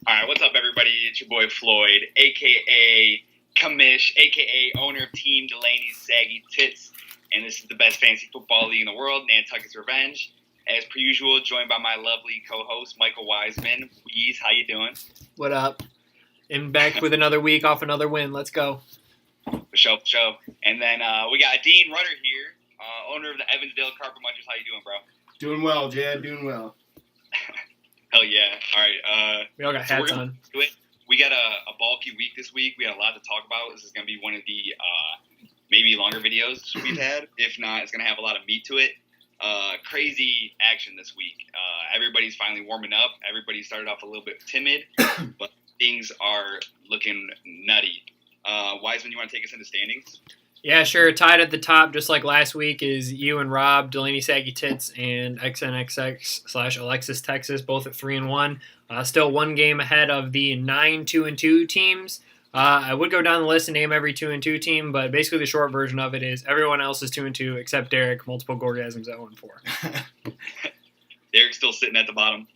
All right, what's up, everybody? It's your boy Floyd, a.k.a. Kamish, a.k.a. owner of Team Delaney's Saggy Tits, and this is the best fantasy football league in the world, Nantucket's Revenge. As per usual, joined by my lovely co-host, Michael Wiseman. Weez, how you doing? What up? And back with another week off another win. Let's go. For show. And then we got Dean Rutter here, owner of the Evansdale Carpet Munchers. How you doing, bro? Doing well, Jad. Doing well. Hell yeah. All right. We all got hats on. We got a bulky week this week. We had a lot to talk about. This is going to be one of the maybe longer videos we've had. If not, it's going to have a lot of meat to it. Crazy action this week. Everybody's finally warming up. Everybody started off a little bit timid, but things are looking nutty. Wiseman, you want to take us into standings? Yeah, sure. Tied at the top, just like last week, is you and Rob, Delaney Saggy Tits, and XNXX/Alexis Texas, both at 3-1. Still one game ahead of the 9 2-2 teams. I would go down the list and name every 2-2 team, but basically the short version of it is everyone else is 2-2 except Derek, multiple gorgasms at 1-4. Derek's still sitting at the bottom.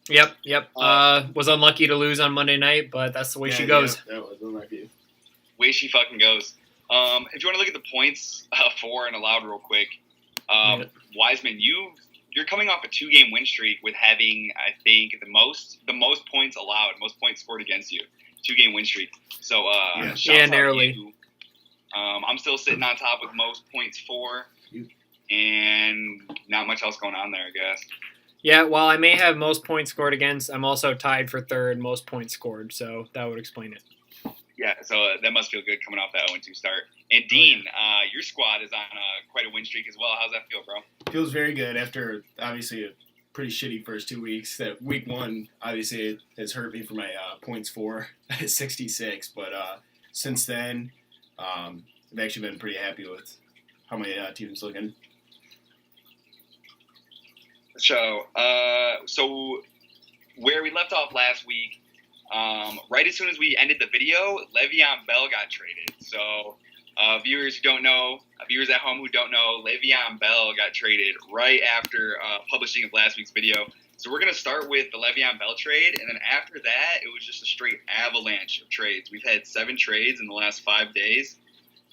Yep. Was unlucky to lose on Monday night, but that's the way she goes. Yeah, that was unlucky. Way she fucking goes. If you want to look at the points for and allowed real quick, Wiseman, you're coming off a 2-game win streak with having, I think, the most points allowed, most points scored against you. 2-game win streak. So shouts out narrowly. to you. I'm still sitting on top with most points for, and not much else going on there, I guess. Yeah, while I may have most points scored against, I'm also tied for third most points scored, so that would explain it. Yeah, so that must feel good coming off that 0-2 start. And Dean, your squad is on quite a win streak as well. How's that feel, bro? Feels very good after, obviously, a pretty shitty first 2 weeks. That week one, obviously, has hurt me for my points for 66. But since then, I've actually been pretty happy with how my team's looking. So where we left off last week, right as soon as we ended the video, Le'Veon Bell got traded. So viewers at home who don't know, Le'Veon Bell got traded right after publishing of last week's video. So we're going to start with the Le'Veon Bell trade, and then after that, it was just a straight avalanche of trades. We've had 7 trades in the last 5 days.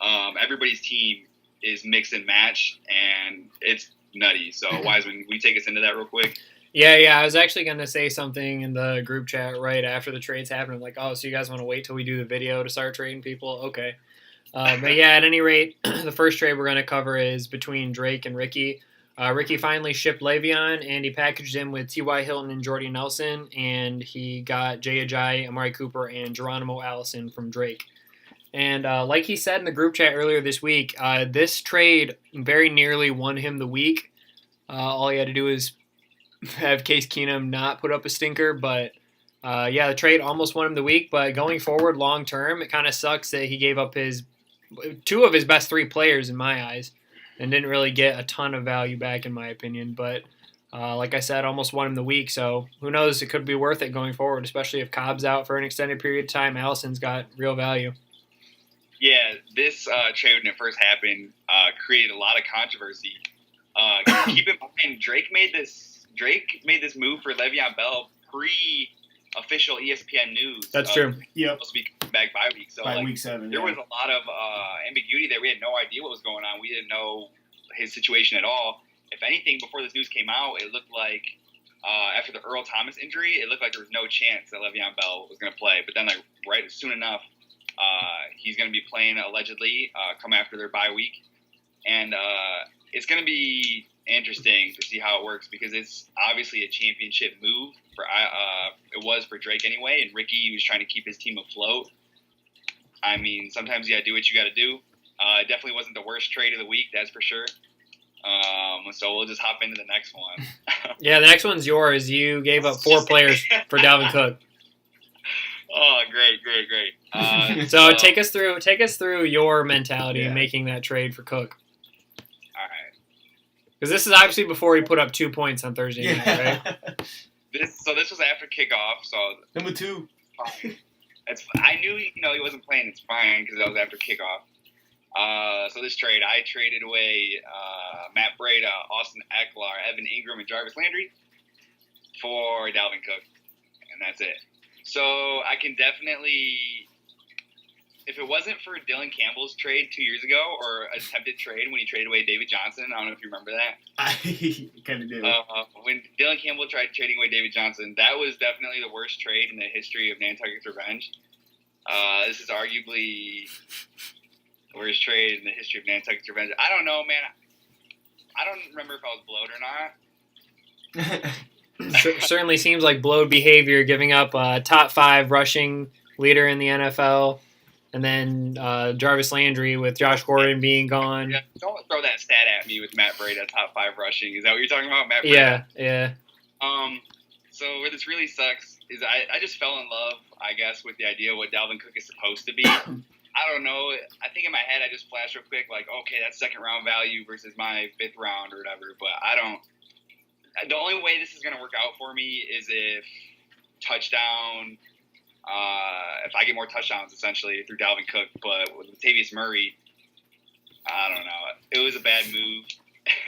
Everybody's team is mix and match, and it's nutty. So Wiseman, will you take us into that real quick? Yeah. I was actually going to say something in the group chat right after the trades happened. I'm like, oh, so you guys want to wait till we do the video to start trading people? Okay. But yeah, at any rate, the first trade we're going to cover is between Drake and Ricky. Ricky finally shipped Le'Veon, and he packaged him with T.Y. Hilton and Jordy Nelson, and he got Jay Ajayi, Amari Cooper, and Geronimo Allison from Drake. And like he said in the group chat earlier this week, this trade very nearly won him the week. All he had to do is have Case Keenum not put up a stinker, but the trade almost won him the week. But going forward long term, it kind of sucks that he gave up 2 of his best 3 players in my eyes and didn't really get a ton of value back in my opinion. But like I said, almost won him the week, so who knows, it could be worth it going forward, especially if Cobb's out for an extended period of time. Allison's got real value. Yeah, this trade when it first happened created a lot of controversy. Keep in mind, Drake made this move for Le'Veon Bell pre-official ESPN news. That's true. Yep. Supposed to be back by week. So by week 7. There was a lot of ambiguity there. We had no idea what was going on. We didn't know his situation at all. If anything, before this news came out, it looked like after the Earl Thomas injury, it looked like there was no chance that Le'Veon Bell was going to play. But then, soon enough, he's going to be playing allegedly come after their bye week. And it's going to be interesting to see how it works because it's obviously a championship move. It was for Drake anyway, and Ricky was trying to keep his team afloat. I mean, sometimes you got to do what you got to do. It definitely wasn't the worst trade of the week, that's for sure. So we'll just hop into the next one. Yeah, the next one's yours. You gave up 4 players for Dalvin Cook. Oh, great. So take us through your mentality in making that trade for Cook. All right. Because this is obviously before he put up 2 points on Thursday night, right? This was after kickoff. So number 2. I knew he wasn't playing. It's fine because that was after kickoff. So this trade, I traded away Matt Breida, Austin Eckler, Evan Ingram, and Jarvis Landry for Dalvin Cook, and that's it. So I can definitely, if it wasn't for Dylan Campbell's trade 2 years ago, or attempted trade when he traded away David Johnson, I don't know if you remember that. I kind of do. When Dylan Campbell tried trading away David Johnson, that was definitely the worst trade in the history of Nantucket's Revenge. This is arguably the worst trade in the history of Nantucket's Revenge. I don't know, man. I don't remember if I was blowed or not. Certainly seems like blowed behavior, giving up top 5 rushing leader in the NFL, and then Jarvis Landry with Josh Gordon being gone. Yeah, don't throw that stat at me with Matt Breida, top 5 rushing. Is that what you're talking about, Matt Breida? Yeah. So where this really sucks is I just fell in love, I guess, with the idea of what Dalvin Cook is supposed to be. I don't know. I think in my head I just flashed real quick, like, okay, that's second round value versus my 5th round or whatever. But I don't. The only way this is going to work out for me is if touchdown. If I get more touchdowns, essentially, through Dalvin Cook. But with Latavius Murray, I don't know. It was a bad move.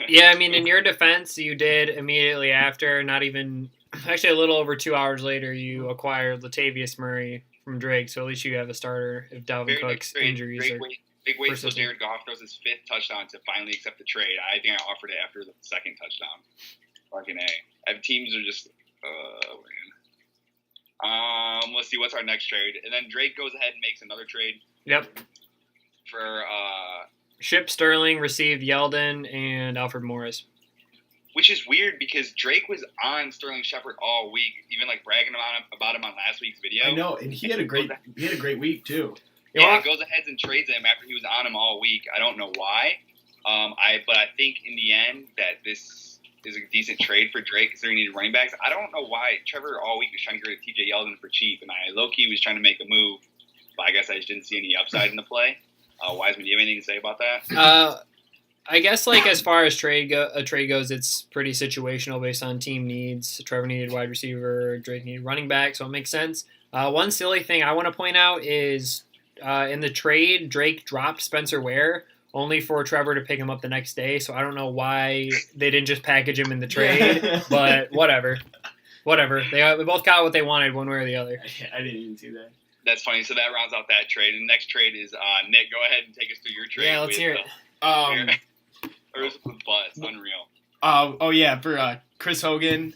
Yeah, I mean, in your defense, you did immediately after, not even, actually a little over 2 hours later, you acquired Latavius Murray from Drake. So at least you have a starter if Dalvin Cook's injuries are Big wait until persistent. Jared Goff throws his 5th touchdown to finally accept the trade. I think I offered it after the 2nd touchdown. Fucking A. Teams are just, man. Let's see, what's our next trade? And then Drake goes ahead and makes another trade. Yep. For, Ship Sterling, received Yeldon and Alfred Morris. which is weird because Drake was on Sterling Shepard all week, even like bragging about him on last week's video. I know, and he had a great week too. Yeah, he goes ahead and trades him after he was on him all week. I don't know why. But I think in the end that this is a decent trade for Drake considering he needed running backs. I don't know why Trevor all week was trying to get rid of TJ Yeldon for cheap, and I low-key was trying to make a move, but I guess I just didn't see any upside in the play. Wiseman, do you have anything to say about that? I guess like as far as a trade goes, it's pretty situational based on team needs. Trevor needed wide receiver, Drake needed running back, so it makes sense. One silly thing I want to point out is in the trade, Drake dropped Spencer Ware only for Trevor to pick him up the next day. So I don't know why they didn't just package him in the trade, but whatever. They both got what they wanted one way or the other. I didn't even see that. That's funny. So that rounds out that trade. And the next trade is Nick. Go ahead and take us through your trade. Yeah, let's hear it. Or was it with Buzz? Unreal. For Chris Hogan.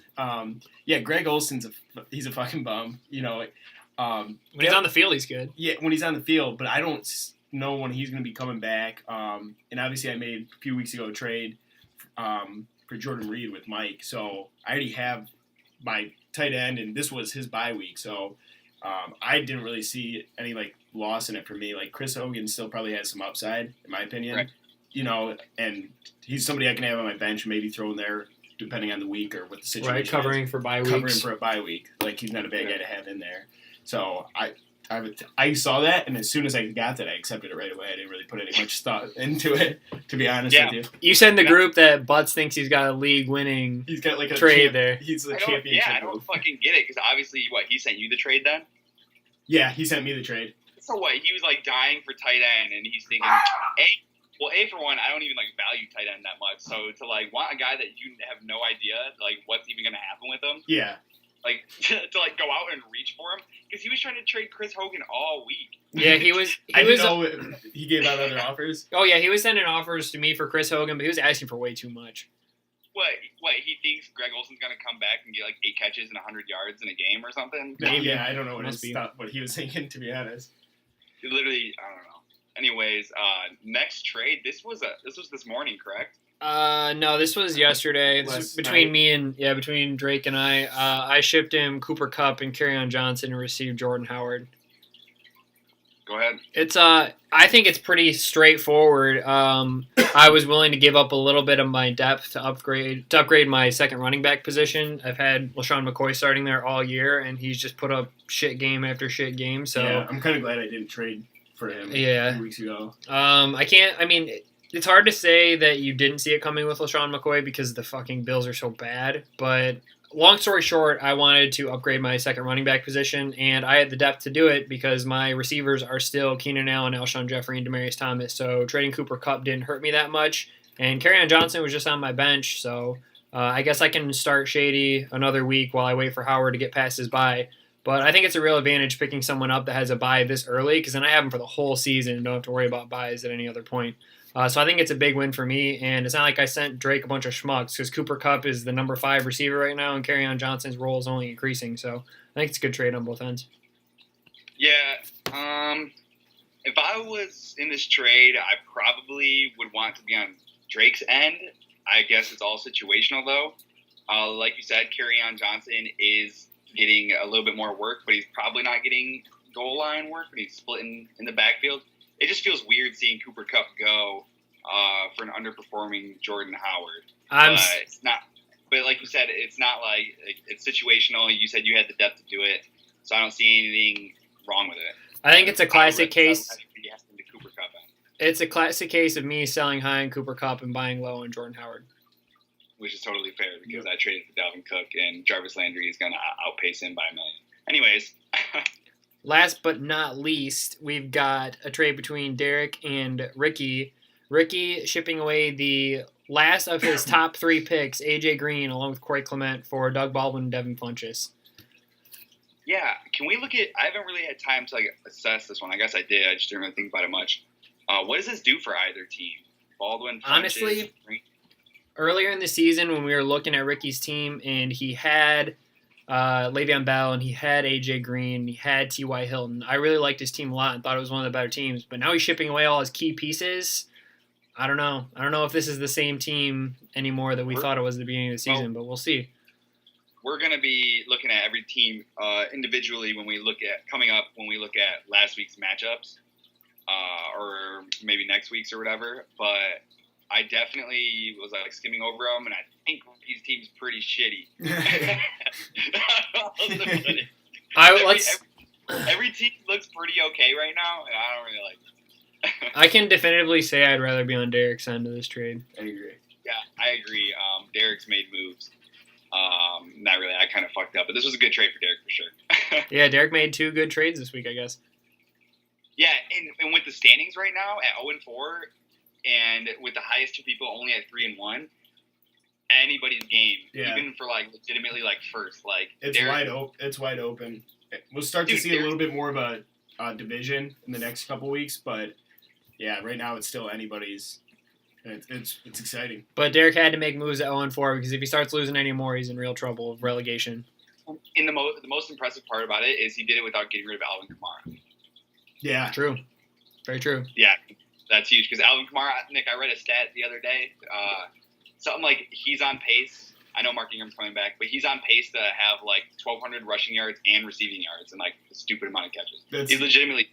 Greg Olson's he's a fucking bum. You know, when he's on the field, he's good. Yeah, when he's on the field, but I don't know when he's going to be coming back. And obviously, I made a few weeks ago a trade for Jordan Reed with Mike, so I already have my tight end, and this was his bye week, so I didn't really see any like loss in it for me. Like Chris Hogan still probably has some upside, in my opinion. Right. You know, and he's somebody I can have on my bench, maybe throw in there depending on the week or what the situation Right, covering is. for bye weeks. Covering for a bye week. Like, he's not a bad guy to have in there. So, I saw that, and as soon as I got that, I accepted it right away. I didn't really put any much thought into it, to be honest with you. You said in the group that Butts thinks he's got a league-winning He's got like a trade there. He's the I championship. don't fucking get it because obviously, he sent you the trade then? Yeah, he sent me the trade. So what? He was like dying for tight end, and he's thinking, A for one, I don't even like value tight end that much. So to like want a guy that you have no idea like what's even gonna happen with him, Yeah. like to like go out and reach for him because he was trying to trade Chris Hogan all week. Yeah, he was. I didn't know he gave out other offers. Oh yeah, he was sending offers to me for Chris Hogan, but he was asking for way too much. What? He thinks Greg Olson's gonna come back and get like 8 catches and 100 yards in a game or something? Maybe. Yeah, I don't know Must be. what he was thinking, to be honest. Literally, I don't know. Anyways, next trade. This was this morning, correct? No, this was yesterday. This was between Drake and I. I shipped him Cooper Kupp and Kerryon Johnson and received Jordan Howard. Go ahead. It's I think it's pretty straightforward. I was willing to give up a little bit of my depth to upgrade my second running back position. I've had LaShawn McCoy starting there all year, and he's just put up shit game after shit game. So yeah, I'm kind of glad I didn't trade for him a few weeks ago. It's hard to say that you didn't see it coming with LaShawn McCoy because the fucking Bills are so bad. But long story short, I wanted to upgrade my second running back position, and I had the depth to do it because my receivers are still Keenan Allen, Alshon Jeffrey, and Demaryius Thomas. So trading Cooper Kupp didn't hurt me that much. And Kerryon Johnson was just on my bench, so I guess I can start Shady another week while I wait for Howard to get past his bye. But I think it's a real advantage picking someone up that has a bye this early, because then I have them for the whole season and don't have to worry about buys at any other point. So I think it's a big win for me, and it's not like I sent Drake a bunch of schmucks, because Cooper Kupp is the number 5 receiver right now, and Kerryon Johnson's role is only increasing. So I think it's a good trade on both ends. Yeah. If I was in this trade, I probably would want to be on Drake's end. I guess it's all situational, though. Like you said, Kerryon Johnson is getting a little bit more work, but he's probably not getting goal line work, but he's splitting in the backfield. It just feels weird seeing Cooper Kupp go for an underperforming Jordan Howard. It's not. But like you said, it's not like it's situational. You said you had the depth to do it, so I don't see anything wrong with it. I think it's a classic case. Cooper Kupp in. It's a classic case of me selling high on Cooper Kupp and buying low on Jordan Howard. Which is totally fair because I traded for Dalvin Cook and Jarvis Landry is going to outpace him by a million. Anyways. Last but not least, we've got a trade between Derek and Ricky. Ricky shipping away the last of his top 3 picks, AJ Green, along with Corey Clement, for Doug Baldwin and Devin Funchess. Yeah, can we look at – I haven't really had time to assess this one. I guess I did. I just didn't really think about it much. What does this do for either team? Baldwin, Funchess, honestly, Green? Earlier in the season when we were looking at Ricky's team and he had Le'Veon Bell and he had AJ Green, he had T.Y. Hilton, I really liked his team a lot and thought it was one of the better teams. But now he's shipping away all his key pieces. I don't know. I don't know if this is the same team anymore that we thought it was at the beginning of the season, but we'll see. We're going to be looking at every team individually when we look at last week's matchups or maybe next week's or whatever. But I definitely was skimming over them, and I think his team's pretty shitty. Every team looks pretty okay right now, and I don't really like it. I can definitively say I'd rather be on Derek's end of this trade. I agree. Yeah, I agree. Derek's made moves. Not really. I kind of fucked up, but this was a good trade for Derek for sure. Yeah, Derek made 2 good trades this week, I guess. Yeah, and with the standings right now at 0-4, and with the highest 2 people only at 3-1, anybody's game, even for legitimately first. It's wide open. We'll start to see a little bit more of a division in the next couple weeks, but yeah, right now it's still anybody's. It's exciting. But Derek had to make moves at 0-4 because if he starts losing any more, he's in real trouble of relegation. And the most impressive part about it is he did it without getting rid of Alvin Kamara. Yeah, true, very true. Yeah. That's huge because Alvin Kamara, Nick, I read a stat the other day. Something like he's on pace. I know Mark Ingram's coming back, but he's on pace to have 1,200 rushing yards and receiving yards and a stupid amount of catches. He's legitimately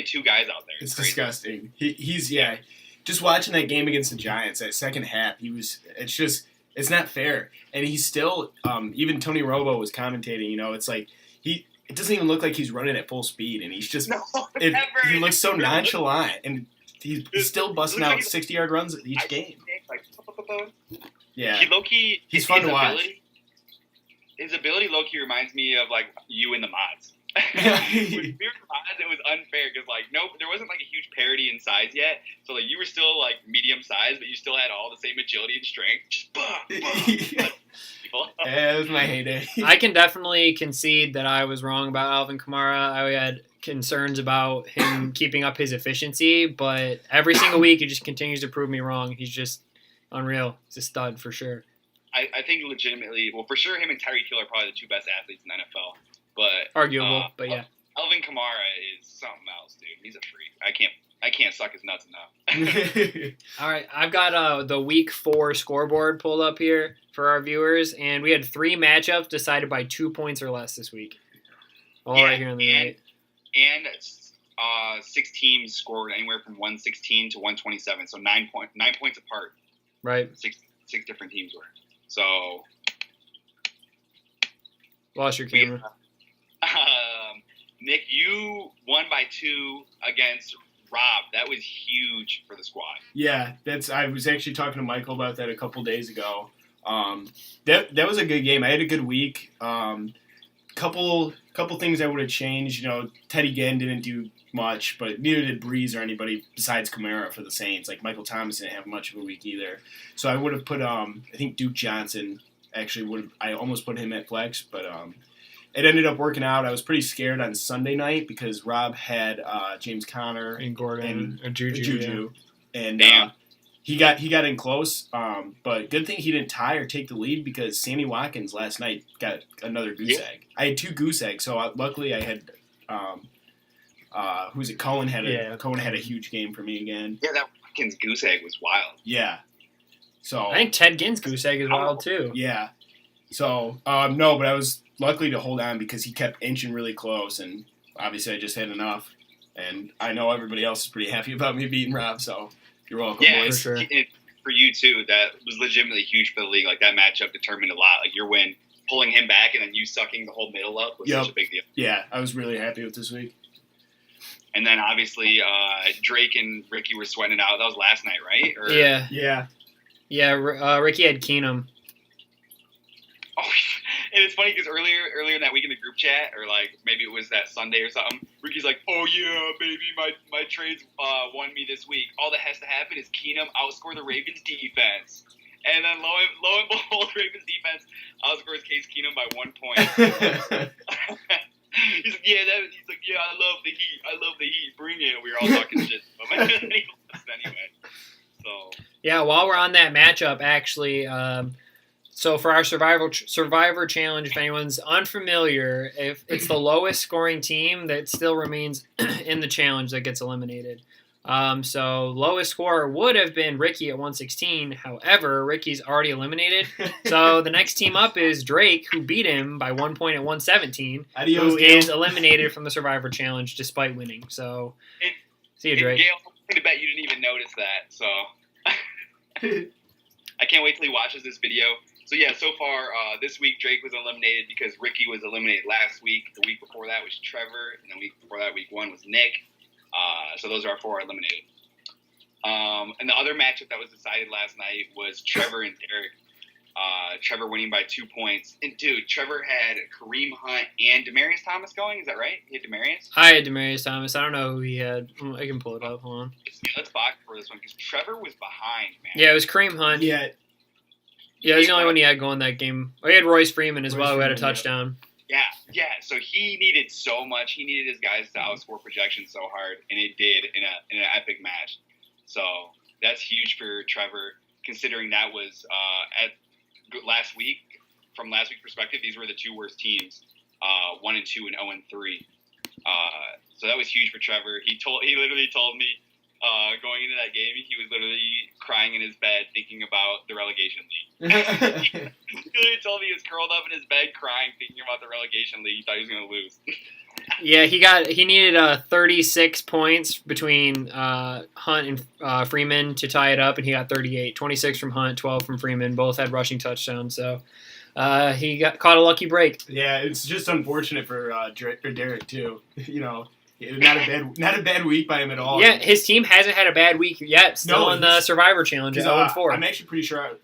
2 guys out there. It's disgusting. He's just watching that game against the Giants, that second half, it's not fair. And he's still, even Tony Romo was commentating, it doesn't even look like he's running at full speed, and he's just, he looks so nonchalant, and he's still busting out 60-yard runs each game. Yeah. He's fun to watch. His ability low-key reminds me of, you and the mods. When we were in the mods, it was unfair because, there wasn't, a huge parity in size yet. So, you were still, medium size, but you still had all the same agility and strength. Just, Yeah, it was my heyday. I can definitely concede that I was wrong about Alvin Kamara. I had concerns about him keeping up his efficiency, but every single week he just continues to prove me wrong. He's just unreal. He's a stud for sure. I think legitimately, for sure him and Tyreek Hill are probably the 2 best athletes in the NFL. But arguable, but yeah. Alvin Kamara is something else, dude. He's a freak. I can't suck his nuts enough. All right, I've got the Week 4 scoreboard pulled up here for our viewers, and we had 3 matchups decided by 2 points or less this week. Right here on the night. And 6 teams scored anywhere from 116 to 127, so 9 points apart. Right. Six different teams were. So. Lost your camera. Nick, you won by 2 against Rob. That was huge for the squad. Yeah, I was actually talking to Michael about that a couple days ago. That was a good game. I had a good week. Couple things I would have changed. Teddy Ginn didn't do much, but neither did Breeze or anybody besides Kamara for the Saints. Michael Thomas didn't have much of a week either. So I would have put I think Duke Johnson I almost put him at flex, but it ended up working out. I was pretty scared on Sunday night because Rob had James Conner And Gordon and Juju. And Damn. he got in close. But good thing he didn't tie or take the lead because Sammy Watkins last night got another goose egg. I had 2 goose eggs, so luckily I had who's it? Cohen had a huge game for me again. Yeah, that Watkins goose egg was wild. Yeah. So I think Ted Ginn's goose egg is wild too. yeah. So no, but I was lucky to hold on because he kept inching really close, and obviously I just had enough. And I know everybody else is pretty happy about me beating Rob, so you're welcome, Yeah, boys. For sure. For you too. That was legitimately huge for the league. Like that matchup determined a lot. Like your win, pulling him back, and then you sucking the whole middle up was such a big deal. Yeah, I was really happy with this week. And then obviously Drake and Ricky were sweating it out. That was last night, right? Or, Yeah. Ricky had Keenum. Oh, and it's funny because earlier in that week in the group chat, or like maybe it was that Sunday or something, Ricky's like, "Oh yeah, baby, my trades won me this week. All that has to happen is Keenum outscore the Ravens defense." And then lo and behold, Ravens defense outscores Case Keenum by 1 point. He's like, yeah, I love the heat. Bring it. We were all talking shit. And he lost anyway. So Yeah, while we're on that matchup, actually, so for our Survivor Challenge, if anyone's unfamiliar, if it's the lowest scoring team that still remains in the challenge that gets eliminated. So lowest scorer would have been Ricky at 116. However, Ricky's already eliminated. So the next team up is Drake, who beat him by 1 point at 117, who is eliminated from the Survivor Challenge despite winning. So see you, Drake. Gail, I'm going to bet you didn't even notice that. So I can't wait till he watches this video. So yeah, so far this week Drake was eliminated because Ricky was eliminated last week. The week before that was Trevor, and the week before that, week 1, was Nick. So those are our 4 eliminated. And the other matchup that was decided last night was Trevor and Derek. Trevor winning by 2 points. And dude, Trevor had Kareem Hunt and Demaryius Thomas going. Is that right? He had Demaryius? I had Demaryius Thomas. I don't know who he had. I can pull it up. Hold on. Let's box for this one because Trevor was behind, man. Yeah, it was Kareem Hunt. Yeah. Yeah, it was the only one he had going that game. Oh, he had Royce Freeman as well, who had a touchdown. Yeah. So he needed so much. He needed his guys to outscore projections so hard, and it did in an epic match. So that's huge for Trevor, considering that was last week. From last week's perspective, these were the 2 worst teams, 1 and 2 and 0 and 3. So that was huge for Trevor. He literally told me going into that game, he was literally crying in his bed thinking about the relegation league. He literally told me he was curled up in his bed crying thinking about the relegation league. He thought he was going to lose. Yeah, he needed 36 points between Hunt and Freeman to tie it up, and he got 38. 26 from Hunt, 12 from Freeman. Both had rushing touchdowns, so he caught a lucky break. Yeah, it's just unfortunate for Derek too. You know, not a bad week by him at all. Yeah, his team hasn't had a bad week yet. Still in the Survivor Challenge at 0-4. I'm actually pretty sure,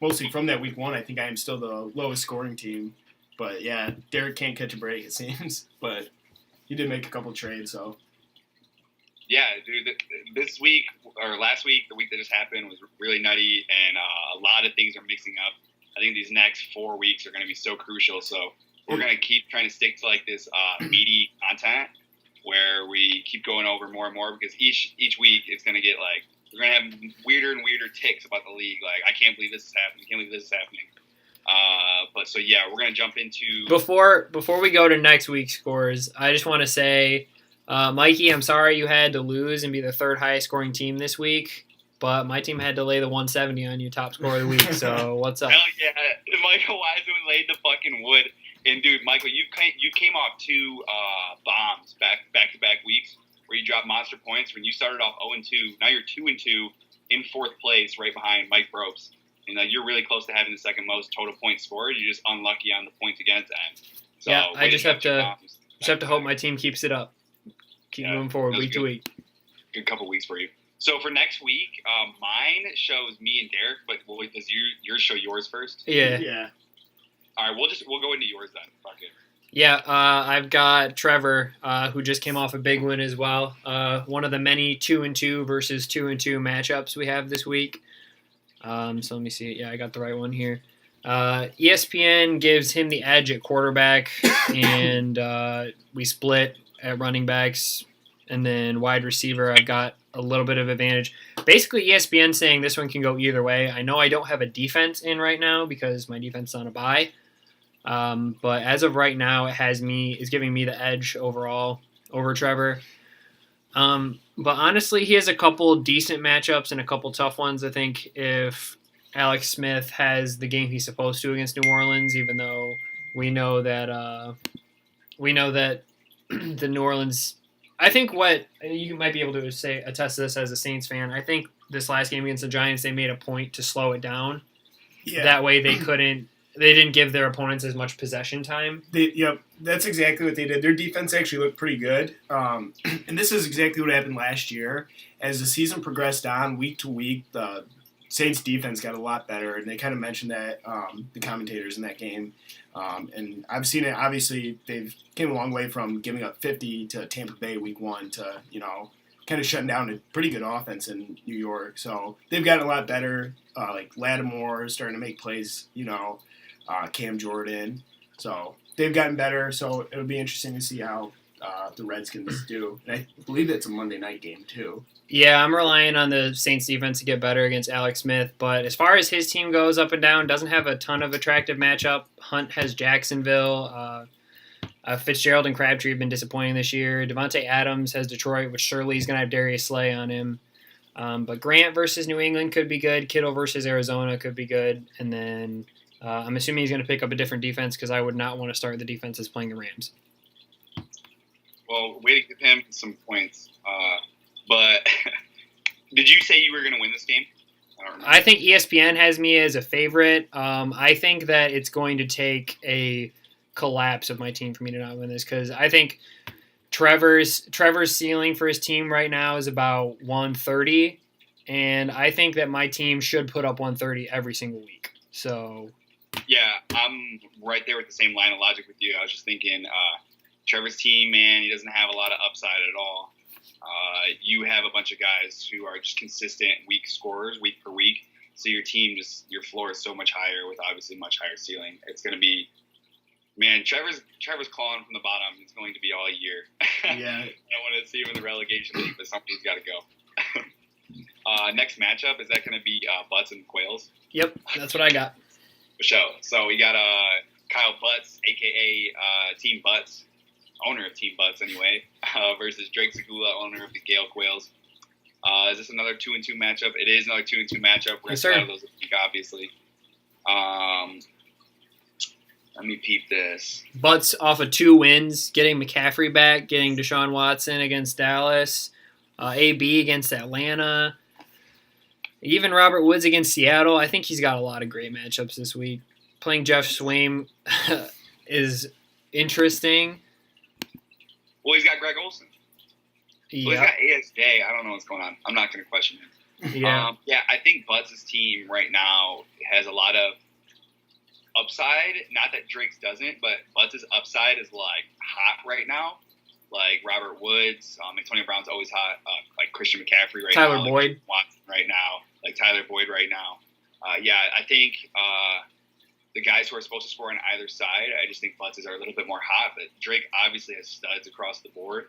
mostly from that week 1, I think I am still the lowest scoring team. But yeah, Derek can't catch a break, it seems. But he did make a couple trades, so. Yeah, dude, this week, or last week, the week that just happened, was really nutty, and a lot of things are mixing up. I think these next 4 weeks are going to be so crucial, so we're going to keep trying to stick to like this meaty content where we keep going over more and more, because each week it's going to get like, we're going to have weirder and weirder ticks about the league. Like, I can't believe this is happening. I can't believe this is happening. But so yeah, we're gonna jump into before we go to next week's scores. I just want to say, Mikey, I'm sorry you had to lose and be the 3rd highest scoring team this week, but my team had to lay the 170 on you, top scorer of the week. So what's up? Hell yeah, Michael Wiseman laid the fucking wood. And dude, Michael, you came off 2 bombs back to back weeks where you dropped monster points. When you started off 0-2, now you're 2-2 in 4th place, right behind Mike Brobst. And you're really close to having the 2nd most total points scored. You're just unlucky on the points against end. So yeah, I just have to hope my team keeps it up. Keep moving forward week to week. Good couple weeks for you. So for next week, mine shows me and Derek, but does yours show yours first? Yeah. All right, we'll go into yours then. Fuck it. Yeah, I've got Trevor, who just came off a big win as well. One of the many 2-2 versus 2-2 matchups we have this week. So let me see. Yeah, I got the right one here. ESPN gives him the edge at quarterback, and we split at running backs, and then wide receiver, I've got a little bit of advantage. Basically, ESPN saying this one can go either way. I know I don't have a defense in right now because my defense is on a bye, but as of right now, is giving me the edge overall over Trevor. But honestly, he has a couple decent matchups and a couple tough ones. I think if Alex Smith has the game he's supposed to against New Orleans, even though we know that the New Orleans. I think what you might be able to attest to this as a Saints fan. I think this last game against the Giants, they made a point to slow it down. Yeah. That way they didn't give their opponents as much possession time. Yep, that's exactly what they did. Their defense actually looked pretty good. And this is exactly what happened last year. As the season progressed on, week to week, the Saints defense got a lot better, and they kind of mentioned that, the commentators in that game. And I've seen it. Obviously, they've came a long way from giving up 50 to Tampa Bay week 1 to, kind of shutting down a pretty good offense in New York. So they've gotten a lot better. Like Lattimore is starting to make plays, Cam Jordan. So they've gotten better. So it'll be interesting to see how the Redskins do. And I believe it's a Monday night game, too. Yeah, I'm relying on the Saints defense to get better against Alex Smith. But as far as his team goes up and down, doesn't have a ton of attractive matchup. Hunt has Jacksonville. Fitzgerald and Crabtree have been disappointing this year. Devontae Adams has Detroit, which surely is going to have Darius Slay on him. But Grant versus New England could be good. Kittle versus Arizona could be good. And then I'm assuming he's going to pick up a different defense because I would not want to start the defenses playing the Rams. Well, way to give him some points. But did you say you were going to win this game? I think ESPN has me as a favorite. I think that it's going to take a collapse of my team for me to not win this because I think Trevor's ceiling for his team right now is about 130, and I think that my team should put up 130 every single week. So yeah, I'm right there with the same line of logic with you. I was just thinking Trevor's team, man, he doesn't have a lot of upside at all. You have a bunch of guys who are just consistent week scorers week per week. So your team your floor is so much higher with obviously much higher ceiling. It's going to be, man, Trevor's calling from the bottom. It's going to be all year. Yeah. I don't want to see him in the relegation league, but somebody's got to go. Next matchup, is that going to be Butts and Quails? Yep, that's what I got. For sure. So we got Kyle Butts, a.k.a. Team Butts, owner of Team Butts anyway, versus Drake Segula, owner of the Gale Quails. Is this another 2-2 matchup? It is another 2-2 matchup. We're going to start those this week, obviously. Let me peep this. Butts off of 2 wins, getting McCaffrey back, getting Deshaun Watson against Dallas, AB against Atlanta, even Robert Woods against Seattle. I think he's got a lot of great matchups this week. Playing Jeff Swaim is interesting. Well, he's got Greg Olsen. Yeah. Well, he's got ASJ. I don't know what's going on. I'm not going to question him. Yeah. I think Butts' team right now has a lot of upside. Not that Drake's doesn't, but Butts' upside is like hot right now. Like Robert Woods, Antonio Brown's always hot. Like Christian McCaffrey right now. Tyler Boyd. Like Watson right now. Like Tyler Boyd right now. I think the guys who are supposed to score on either side, I just think Butts' are a little bit more hot. But Drake obviously has studs across the board.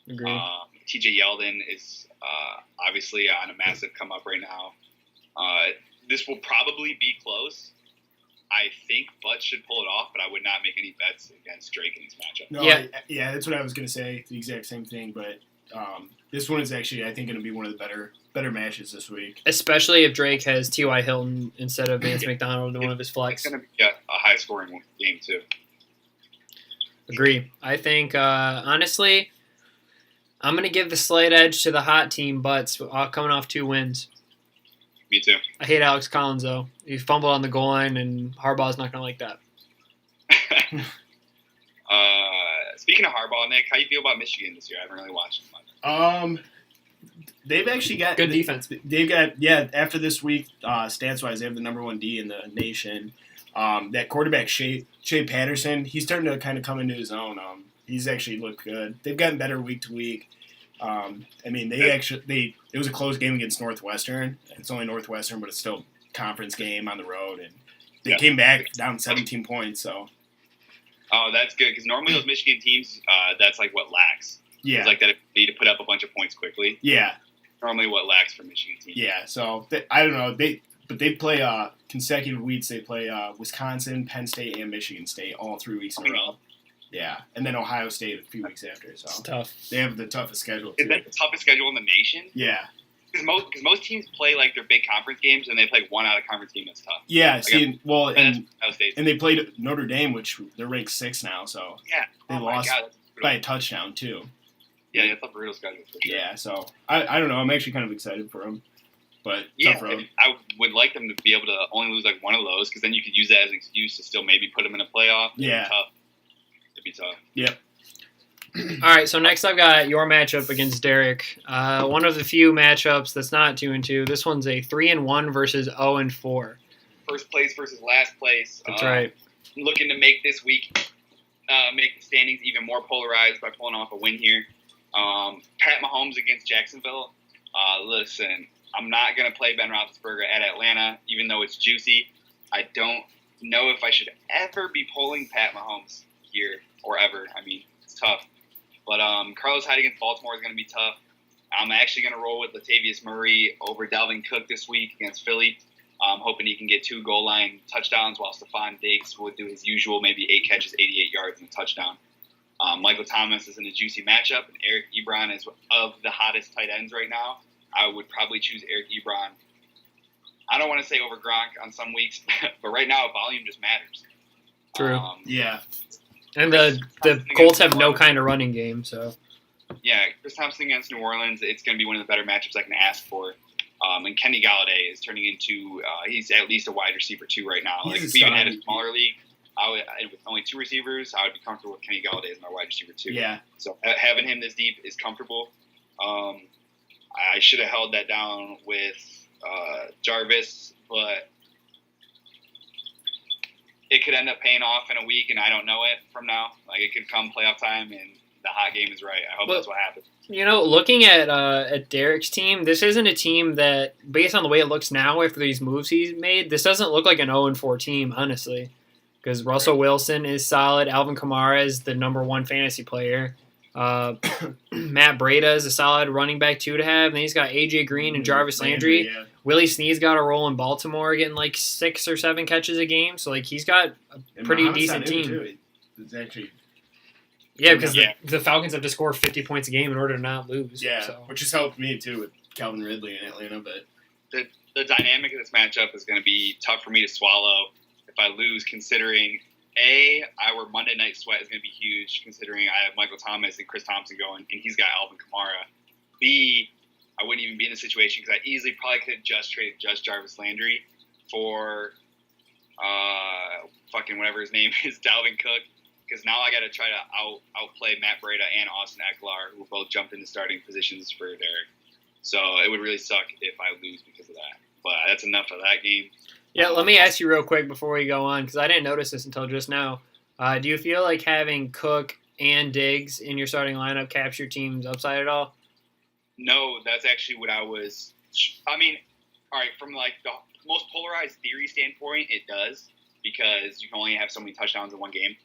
Agreed. TJ Yeldon is obviously on a massive come up right now. This will probably be close. I think Butts should pull it off, but I would not make any bets against Drake in this matchup. No, yeah, that's what I was going to say. The exact same thing, but this one is actually, I think, going to be one of the better matches this week. Especially if Drake has T.Y. Hilton instead of Vance McDonald in one of his flex. It's going to be a high-scoring game, too. Agree. I think, honestly, I'm going to give the slight edge to the hot team, Butts, coming off 2 wins. Me too. I hate Alex Collins, though. He fumbled on the goal line, and Harbaugh's not going to like that. Speaking of Harbaugh, Nick, how you feel about Michigan this year? I haven't really watched them much. They've actually got good defense. They've got after this week, stats wise, they have the number 1 D in the nation. That quarterback Shea Patterson, he's starting to kind of come into his own. He's actually looked good. They've gotten better week to week. It was a close game against Northwestern. It's only Northwestern, but it's still a conference game on the road, and they came back down 17 points. So. Oh, that's good because normally those Michigan teams, that's like what lacks. Yeah. It's like that they need to put up a bunch of points quickly. Yeah. Normally what lacks for Michigan teams. Yeah. So I don't know. They play consecutive weeks. They play Wisconsin, Penn State, and Michigan State all 3 weeks in a row. Yeah, and then Ohio State a few weeks after. So it's tough. They have the toughest schedule. Is that the toughest schedule in the nation? Yeah. Because most teams play like their big conference games, and they play one out of conference game that's tough. Yeah. And they played Notre Dame, which they're ranked 6 now. So yeah, they lost by a touchdown too. Yeah, it's a brutal schedule for sure. Yeah. So I don't know. I'm actually kind of excited for them. But yeah, I would like them to be able to only lose like one of those, because then you could use that as an excuse to still maybe put them in a playoff. Yeah. It'd be tough. Yep. All right, so next I've got your matchup against Derek. One of the few matchups that's not 2-2. This one's a 3-1 versus 0-4. First place versus last place. That's right. Looking to make this week, make the standings even more polarized by pulling off a win here. Pat Mahomes against Jacksonville. Listen, I'm not going to play Ben Roethlisberger at Atlanta, even though it's juicy. I don't know if I should ever be pulling Pat Mahomes here or ever. I mean, it's tough. But Carlos Hyde against Baltimore is going to be tough. I'm actually going to roll with Latavius Murray over Dalvin Cook this week against Philly. I'm hoping he can get 2 goal line touchdowns, while Stephon Diggs will do his usual, maybe 8 catches, 88 yards, and a touchdown. Michael Thomas is in a juicy matchup, and Eric Ebron is of the hottest tight ends right now. I would probably choose Eric Ebron. I don't want to say over Gronk on some weeks, but right now volume just matters. True. Yeah. And the Colts have no kind of running game, so. Yeah, Chris Thompson against New Orleans, it's going to be one of the better matchups I can ask for. And Kenny Galladay is turning into he's at least a wide receiver 2 right now. Like, if we even had a smaller league, with only 2 receivers, I would be comfortable with Kenny Galladay as my wide receiver 2. Yeah. So having him this deep is comfortable. I should have held that down with Jarvis, but it could end up paying off in a week, and I don't know it from now. Like, it could come playoff time, and the hot game is right. I hope that's what happens. You know, looking at Derek's team, this isn't a team that, based on the way it looks now after these moves he's made, this doesn't look like an 0-4 team, honestly. Because Russell Wilson is solid. Alvin Kamara is the number 1 fantasy player. Matt Breida is a solid running back 2 to have. And then he's got A.J. Green and Jarvis Landry. Yeah. Willie Snead's got a role in Baltimore, getting like 6 or 7 catches a game. So, like, he's got a pretty decent team. It's actually... Yeah, because the Falcons have to score 50 points a game in order to not lose. Yeah, so. Which has helped me, too, with Calvin Ridley in Atlanta. But the dynamic of this matchup is going to be tough for me to swallow if I lose, considering, A, our Monday Night Sweat is going to be huge, considering I have Michael Thomas and Chris Thompson going, and he's got Alvin Kamara. B, I wouldn't even be in the situation because I easily probably could have just traded Jarvis Landry for fucking whatever his name is, Dalvin Cook. Because now I got to try to outplay Matt Breida and Austin Eckler, who both jumped into starting positions for Derek. So it would really suck if I lose because of that. But that's enough of that game. Yeah, let me ask you real quick before we go on, because I didn't notice this until just now. Do you feel like having Cook and Diggs in your starting lineup caps your team's upside at all? No, that's actually what I was. I mean, all right, from like the most polarized theory standpoint, it does, because you can only have so many touchdowns in one game.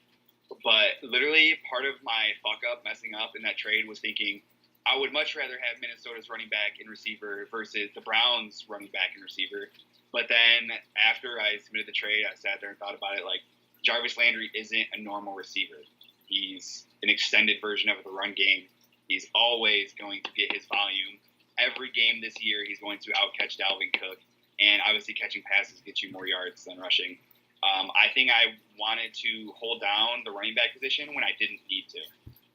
But literally, part of my fuck-up, messing up in that trade was thinking I would much rather have Minnesota's running back and receiver versus the Browns' running back and receiver. But then after I submitted the trade, I sat there and thought about it. Like, Jarvis Landry isn't a normal receiver. He's an extended version of the run game. He's always going to get his volume. Every game this year, he's going to outcatch Dalvin Cook. And obviously, catching passes gets you more yards than rushing. I think I wanted to hold down the running back position when I didn't need to,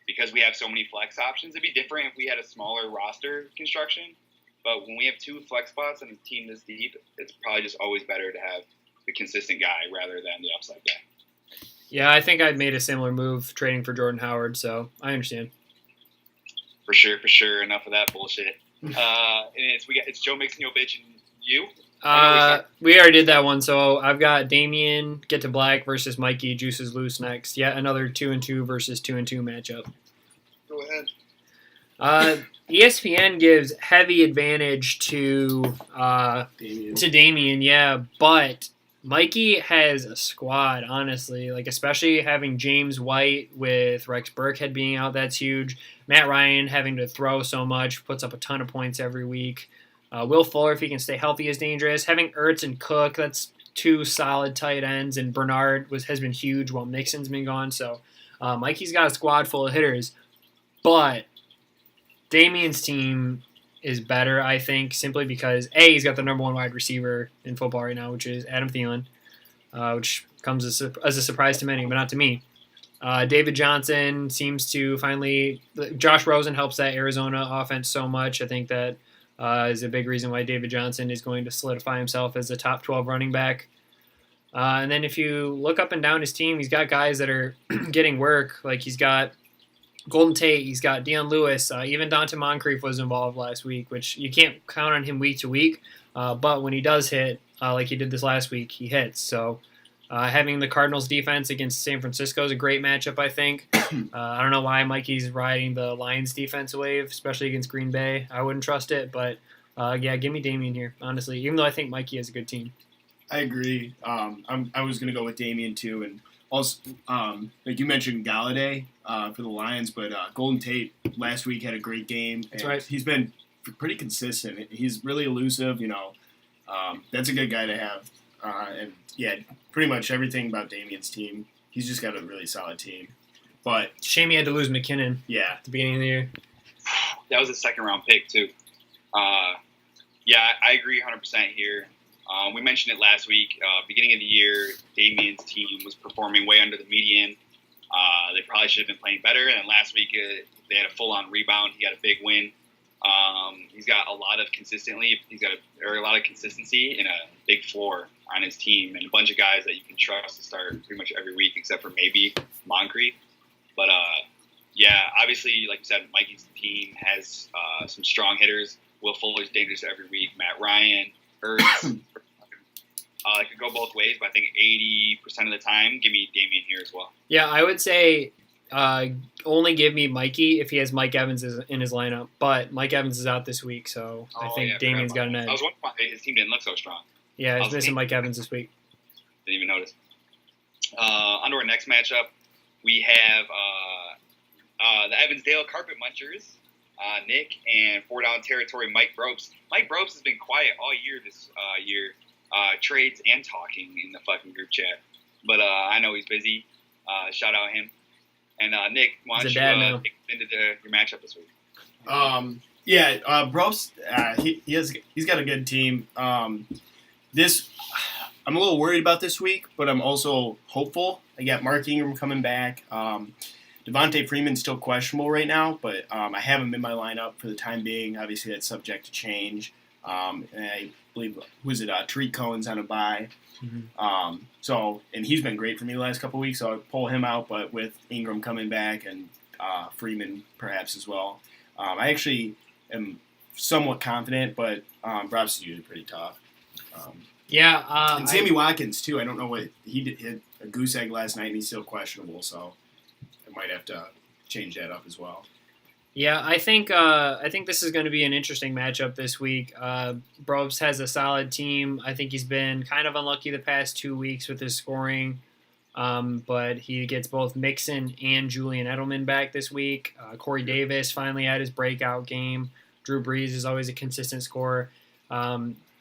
because we have so many flex options. It'd be different if we had a smaller roster construction, but when we have 2 flex spots and a team this deep, it's probably just always better to have the consistent guy rather than the upside guy. Yeah, I think I made a similar move trading for Jordan Howard, so I understand. For sure. Enough of that bullshit. And it's Joe Mixon, yo bitch, and you. We already did that one, so I've got Damian Get to Black versus Mikey Juices Loose next. Yet another 2-2 versus 2-2 matchup. Go ahead. ESPN gives heavy advantage to Damian, yeah, but Mikey has a squad, honestly. Like, especially having James White with Rex Burkhead being out, that's huge. Matt Ryan having to throw so much, puts up a ton of points every week. Will Fuller, if he can stay healthy, is dangerous. Having Ertz and Cook, that's two solid tight ends. And Bernard has been huge while Mixon's been gone. So Mikey's got a squad full of hitters. But Damien's team is better, I think, simply because, A, he's got the number one wide receiver in football right now, which is Adam Thielen, which comes as a surprise to many, but not to me. David Johnson seems to finally – Josh Rosen helps that Arizona offense so much. I think that is a big reason why David Johnson is going to solidify himself as a top 12 running back. And then if you look up and down his team, he's got guys that are getting work. Like he's got Golden Tate, he's got Deion Lewis, even Dante Moncrief was involved last week, which you can't count on him week to week. But when he does hit, like he did this last week, he hits. So having the Cardinals defense against San Francisco is a great matchup, I think. I don't know why Mikey's riding the Lions defense wave, especially against Green Bay. I wouldn't trust it, but yeah, give me Damien here, honestly, even though I think Mikey has a good team. I agree. I was going to go with Damien too, and also, like you mentioned Galladay for the Lions, but Golden Tate last week had a great game. That's right. He's been pretty consistent. He's really elusive, That's a good guy to have. And yeah, pretty much everything about Damien's team. He's just got a really solid team. But shame he had to lose McKinnon. Yeah, at the beginning of the year. That was a second-round pick, too. Yeah, I agree 100% here. We mentioned it last week. Beginning of the year, Damien's team was performing way under the median. They probably should have been playing better. And then last week, they had a full-on rebound. He got a big win. He's got a lot of consistency and a big floor on his team, and a bunch of guys that you can trust to start pretty much every week, except for maybe Moncrief. But yeah, obviously, like you said, Mikey's team has some strong hitters. Will Fuller's dangerous every week. Matt Ryan, Ertz. It could go both ways, but I think 80% of the time, give me Damien here as well. Yeah, I would say only give me Mikey if he has Mike Evans in his lineup. But Mike Evans is out this week, so I think Damien's got an edge. I was wondering why his team didn't look so strong. Yeah, he's missing Mike Evans this week. Didn't even notice. On to our next matchup, we have the Evansdale Carpet Munchers, Nick, and 4 Down Territory Mike Brobes. Mike Brobes has been quiet all year this year. Trades and talking in the fucking group chat. But I know he's busy. Shout out him. And Nick, why don't you take into your matchup this week? Brobes, he's got a good team. I'm a little worried about this week, but I'm also hopeful. I got Mark Ingram coming back. Devontae Freeman's still questionable right now, but I have him in my lineup for the time being. Obviously, that's subject to change. And I believe, Tariq Cohen's on a bye. Mm-hmm. And he's been great for me the last couple of weeks, so I'll pull him out, but with Ingram coming back and Freeman perhaps as well. I actually am somewhat confident, but Brobes is usually pretty tough. And Sammy Watkins, too. I don't know what he did. He had a goose egg last night, and he's still questionable, so I might have to change that up as well. Yeah, I think this is going to be an interesting matchup this week. Brobes has a solid team. I think he's been kind of unlucky the past 2 weeks with his scoring, but he gets both Mixon and Julian Edelman back this week. Corey Davis finally had his breakout game. Drew Brees is always a consistent scorer.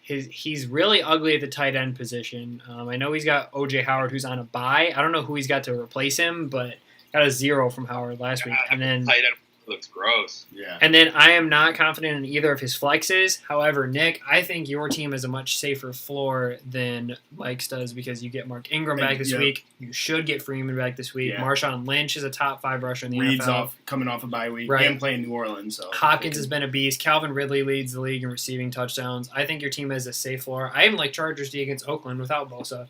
He's really ugly at the tight end position. I know he's got O.J. Howard, who's on a bye. I don't know who he's got to replace him, but got a 0 from Howard last week. And then tight end looks gross. Yeah. And then I am not confident in either of his flexes. However, Nick, I think your team has a much safer floor than Mike's does because you get Mark Ingram back this week. You should get Freeman back this week. Yeah. Marshawn Lynch is a top 5 rusher in the NFL. Coming off a bye week and playing New Orleans. So Hopkins has been a beast. Calvin Ridley leads the league in receiving touchdowns. I think your team has a safe floor. I even like Chargers D against Oakland without Bosa.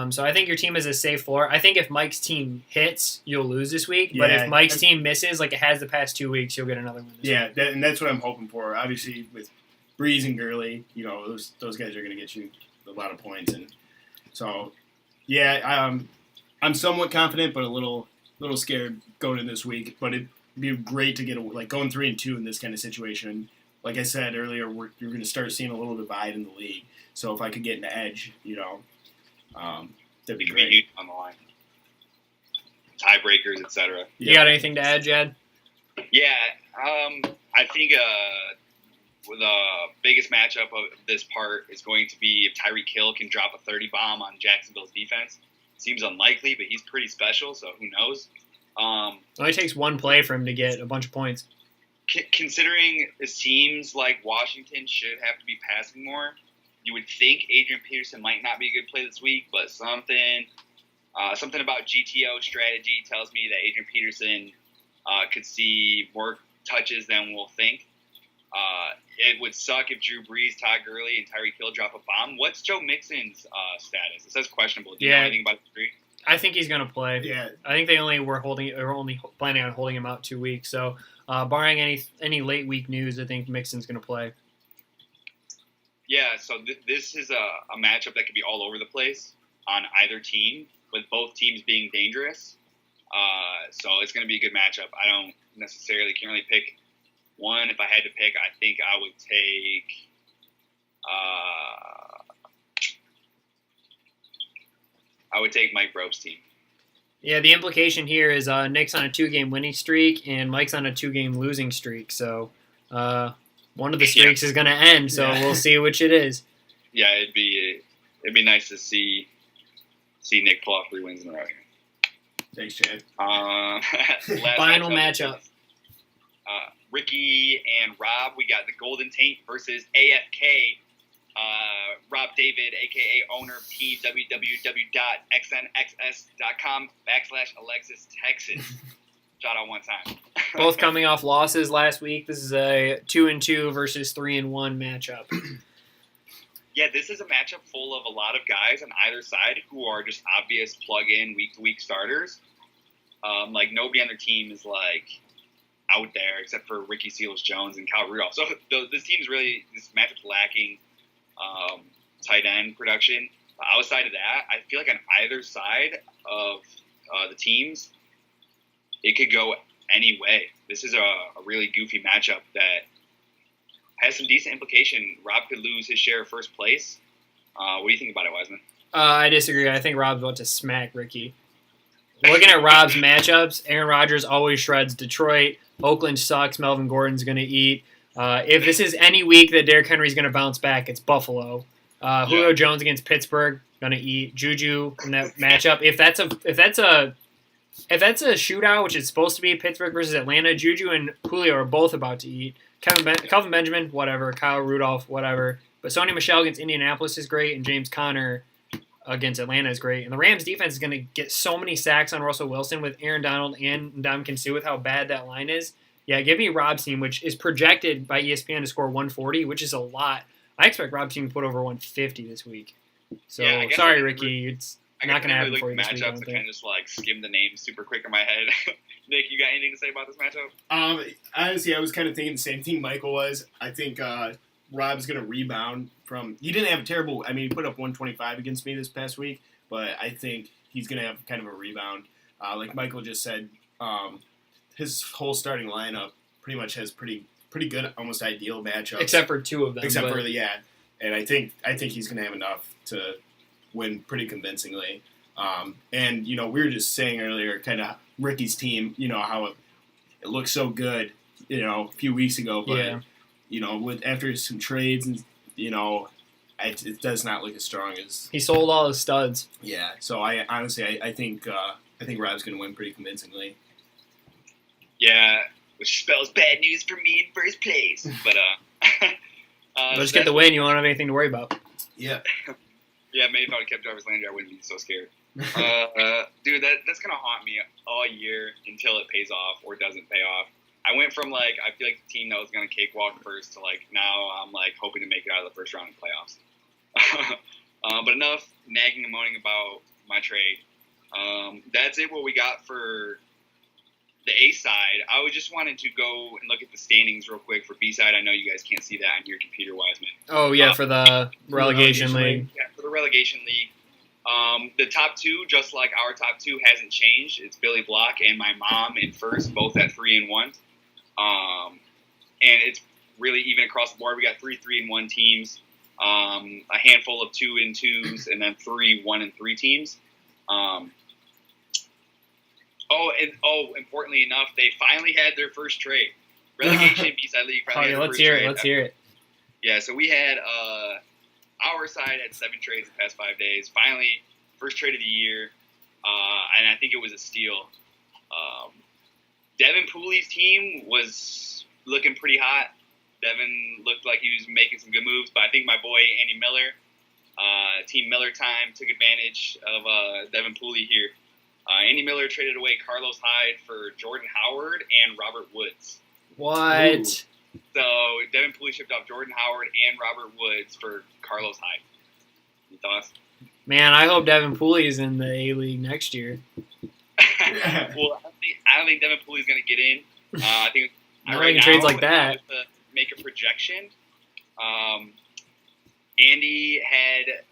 So I think your team has a safe floor. I think if Mike's team hits, you'll lose this week. But if Mike's team misses, like it has the past 2 weeks, you'll get another win this week. And that's what I'm hoping for. Obviously, with Breeze and Gurley, those guys are going to get you a lot of points. And so, I'm somewhat confident, but a little scared going in this week. But it'd be great to get going 3-2 in this kind of situation. Like I said earlier, you're going to start seeing a little divide in the league. So if I could get an edge, That'd be It could be great. huge on the line. Tiebreakers, etc. You got anything to add, Jad? Yeah, I think the biggest matchup of this part is going to be if Tyreek Hill can drop a 30 bomb on Jacksonville's defense. Seems unlikely, but he's pretty special, so who knows? It only takes one play for him to get a bunch of points. Considering it seems like Washington should have to be passing more, you would think Adrian Peterson might not be a good play this week, but something about GTO strategy tells me that Adrian Peterson could see more touches than we'll think. It would suck if Drew Brees, Todd Gurley, and Tyreek Hill drop a bomb. What's Joe Mixon's status? It says questionable. Do you know anything about the injury? I think he's going to play. Yeah. I think they only were only planning on holding him out 2 weeks. So, barring any late week news, I think Mixon's going to play. Yeah, so this is a matchup that could be all over the place on either team, with both teams being dangerous. So it's going to be a good matchup. I don't necessarily can't really pick one. If I had to pick, I think I would take Mike Brobe's team. Yeah, the implication here is Nick's on a 2-game winning streak and Mike's on a 2-game losing streak. So one of the streaks is going to end. So we'll see which it is. Yeah, it'd be nice to see Nick pull off 3 wins in a row here. Thanks, Chad. Final matchup. Ricky and Rob. We got the Golden Taint versus AFK. Rob David, a.k.a. owner of team www.xnxs.com/Alexis, Texas. Shout out one time. Both coming off losses last week. This is a 2-2 versus 3-1 matchup. Yeah, this is a matchup full of a lot of guys on either side who are just obvious plug-in week-to-week starters. Like nobody on their team is like out there except for Ricky Seals-Jones and Kyle Rudolph. So this matchup's lacking tight end production. Outside of that, I feel like on either side of the teams, it could go any way. This is a really goofy matchup that has some decent implication. Rob could lose his share of first place. What do you think about it, Wiseman? I disagree. I think Rob's about to smack Ricky. Looking at Rob's matchups, Aaron Rodgers always shreds Detroit. Oakland sucks. Melvin Gordon's going to eat. If this is any week that Derrick Henry's going to bounce back, it's Buffalo. Julio Jones against Pittsburgh, going to eat. Juju in that matchup. If that's a shootout, which is supposed to be Pittsburgh versus Atlanta, Juju and Julio are both about to eat. Kelvin Benjamin, whatever. Kyle Rudolph, whatever. But Sony Michel against Indianapolis is great, and James Conner against Atlanta is great. And the Rams defense is going to get so many sacks on Russell Wilson with Aaron Donald and Ndamukong Suh with how bad that line is. Yeah, give me Rob's team, which is projected by ESPN to score 140, which is a lot. I expect Rob's team to put over 150 this week. So, sorry, Ricky. It's not going to happen for you this week. Matchups, I kind of just skim the names super quick in my head. Nick, you got anything to say about this matchup? Honestly, I was kind of thinking the same thing Michael was. I think Rob's going to rebound from – he didn't have a terrible – I mean, he put up 125 against me this past week, but I think he's going to have kind of a rebound. Like Michael just said, his whole starting lineup pretty much has pretty good, almost ideal matchups. Except for 2 of them. And I think he's going to have enough to win pretty convincingly. And, we were just saying earlier, kind of Ricky's team, how it looked so good, a few weeks ago. But, after some trades and, it does not look as strong as... He sold all his studs. Yeah. So, I think Rob's going to win pretty convincingly. Yeah, which spells bad news for me in first place. But, let's get the win. You won't have anything to worry about. Yeah. Yeah, maybe if I would have kept Jarvis Landry, I wouldn't be so scared. Dude, that's going to haunt me all year until it pays off or doesn't pay off. I went from, I feel like the team that was going to cakewalk first to, now I'm, hoping to make it out of the first round of playoffs. But enough nagging and moaning about my trade. That's it, what we got for the A side. I just wanted to go and look at the standings real quick for B side. I know you guys can't see that on your computer, Wiseman. Oh, yeah, for the relegation league. Yeah, for the relegation league. The top 2, just like our top 2, hasn't changed. It's Billy Block and my mom in first, both at 3-1. And it's really even across the board. We got 3 3-1 teams. a handful of 2-2s, and then 3 1-3 teams. Importantly enough, they finally had their first trade. Relegation B-side league finally had their first trade. Let's hear it. Yeah, so we had our side had 7 trades the past 5 days. Finally, first trade of the year, and I think it was a steal. Devin Pooley's team was looking pretty hot. Devin looked like he was making some good moves, but I think my boy Andy Miller, Team Miller Time, took advantage of Devin Pooley here. Andy Miller traded away Carlos Hyde for Jordan Howard and Robert Woods. What? Ooh. So Devin Pooley shipped off Jordan Howard and Robert Woods for Carlos Hyde. Any thoughts? Man, I hope Devin Pooley is in the A-League next year. Well, I don't think Devin Pooley's going to get in. I think Right trades like that. To make a projection, Andy had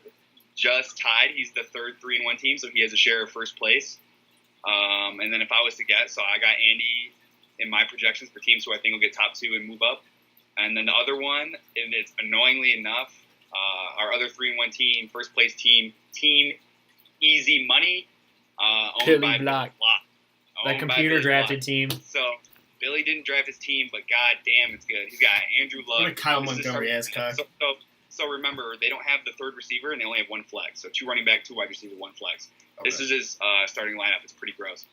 just tied. He's the third 3-1 team, so he has a share of first place. And then if I was to guess, so I got Andy in my projections for teams who I think will get top 2 and move up. And then the other one, and it's annoyingly enough, our other 3-1 team, first place team Easy Money, owned Billy by Block. That computer drafted team. So Billy didn't draft his team, but god damn, it's good. He's got Andrew Luck. What a Kyle Montgomery ass cock. So remember, they don't have the third receiver, and they only have 1 flex. So 2 running back, 2 wide receiver, 1 flex. Okay. This is his starting lineup. It's pretty gross.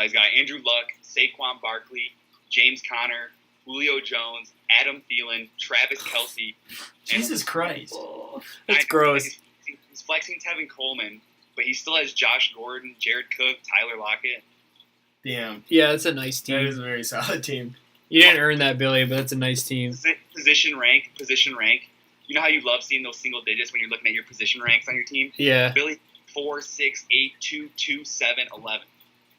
He's got Andrew Luck, Saquon Barkley, James Conner, Julio Jones, Adam Thielen, Travis Kelce. Jesus Christ. That's gross. He's flexing Tevin Coleman, but he still has Josh Gordon, Jared Cook, Tyler Lockett. Damn. Yeah, that's a nice team. That is a very solid team. You didn't earn that, Billy, but that's a nice team. Position rank. You know how you love seeing those single digits when you're looking at your position ranks on your team? Yeah. Billy, 4, 6, 8, 2, 2, 7, 11.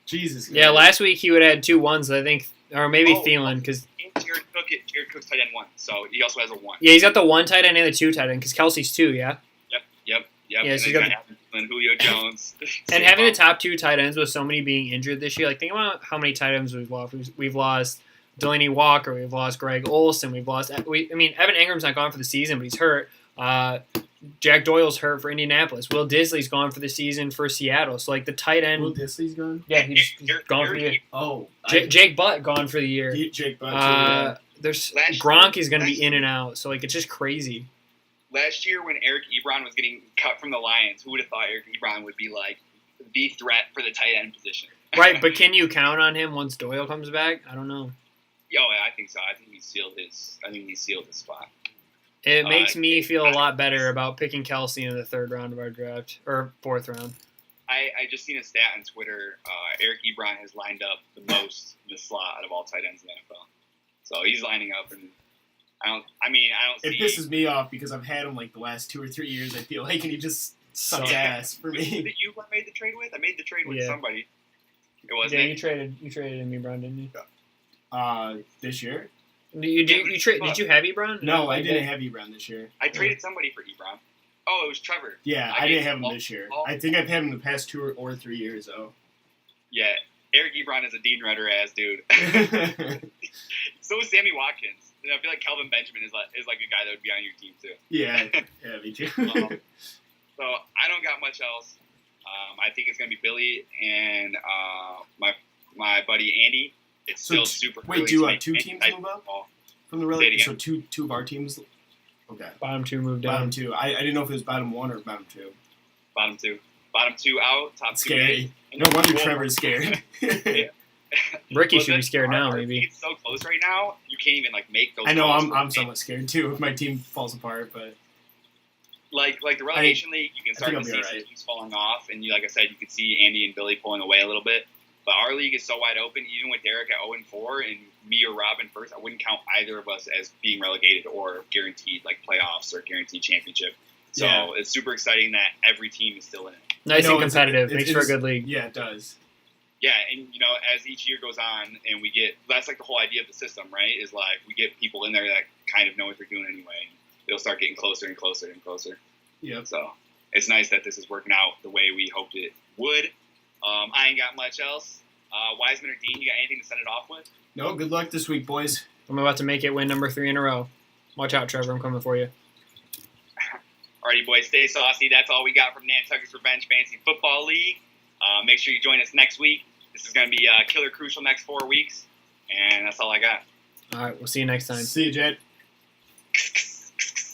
Jesus. Yeah, last week he would have had 2 1s, I think, or maybe Thielen, because Jared Cook's tight end 1, so he also has a 1. yeah, he's got the 1 tight end and the 2 tight end, because Kelsey's 2, yeah. Yep. Yeah, and so he's got Julio Jones. And having the top 2 tight ends with so many being injured this year, like think about how many tight ends we've lost. We've lost Delaney Walker, we've lost Greg Olsen, Evan Ingram's not gone for the season, but he's hurt. Jack Doyle's hurt for Indianapolis. Will Disley's gone for the season for Seattle. So like the tight end. Will Disley's gone? Yeah, he's gone for the year. Oh, Jake Butt gone for the year. Jake Butt. There's Gronk is going to be in and out. So like it's just crazy. Last year when Eric Ebron was getting cut from the Lions, who would have thought Eric Ebron would be like the threat for the tight end position? Right, but can you count on him once Doyle comes back? I don't know. Yeah, I think so. I think he sealed his spot. It makes me feel a lot better about picking Kelsey in the 3rd round of our draft, or 4th round. I just seen a stat on Twitter. Eric Ebron has lined up the most in the slot out of all tight ends in the NFL. So he's lining up, and I don't see. It pisses me off because I've had him like the last 2 or 3 years, I feel like, and he just sucks ass for me. Was it you who I made the trade with? I made the trade with somebody. It wasn't. Yeah, you traded him, Ebron, didn't you? This year? Did you have Ebron? No, I didn't have Ebron this year. I traded somebody for Ebron. Oh, it was Trevor. Yeah, I didn't have him this year. I think I've had him the past 2 or 3 years, though. Yeah, Eric Ebron is a Dean Rutter ass dude. So is Sammy Watkins. I feel like Kelvin Benjamin is like a guy that would be on your team too. Yeah, me too. So I don't got much else. I think it's gonna be Billy and my buddy Andy. It's still super. Wait, do 2 teams move up from the relegation? So two of our teams. Okay. Bottom 2 moved down. Bottom 2. I didn't know if it was bottom 1 or bottom 2. Bottom 2. Bottom 2 out. Top 2. Scary. No wonder Trevor's scared. Yeah. Ricky should be scared now, maybe. It's so close right now. You can't even make those. I know. I'm somewhat scared too if my team falls apart, but like the relegation league, you can start to see some teams falling off, and like I said, you can see Andy and Billy pulling away a little bit. But our league is so wide open. Even with Derek at 0-4 and me or Robin first, I wouldn't count either of us as being relegated or guaranteed playoffs or guaranteed championship. So It's super exciting that every team is still in it. Nice and competitive. Makes for a good league. Yeah, it does. Yeah, and as each year goes on, and that's the whole idea of the system, right? Is we get people in there that kind of know what they're doing anyway. It'll start getting closer and closer and closer. Yeah. So it's nice that this is working out the way we hoped it would. I ain't got much else. Wiseman or Dean, you got anything to send it off with? No, good luck this week, boys. I'm about to make it win number 3 in a row. Watch out, Trevor. I'm coming for you. Alrighty, boys, stay saucy. That's all we got from Nantucket's Revenge Fantasy Football League. Make sure you join us next week. This is going to be killer crucial next 4 weeks, and that's all I got. All right, we'll see you next time. See you, Jed.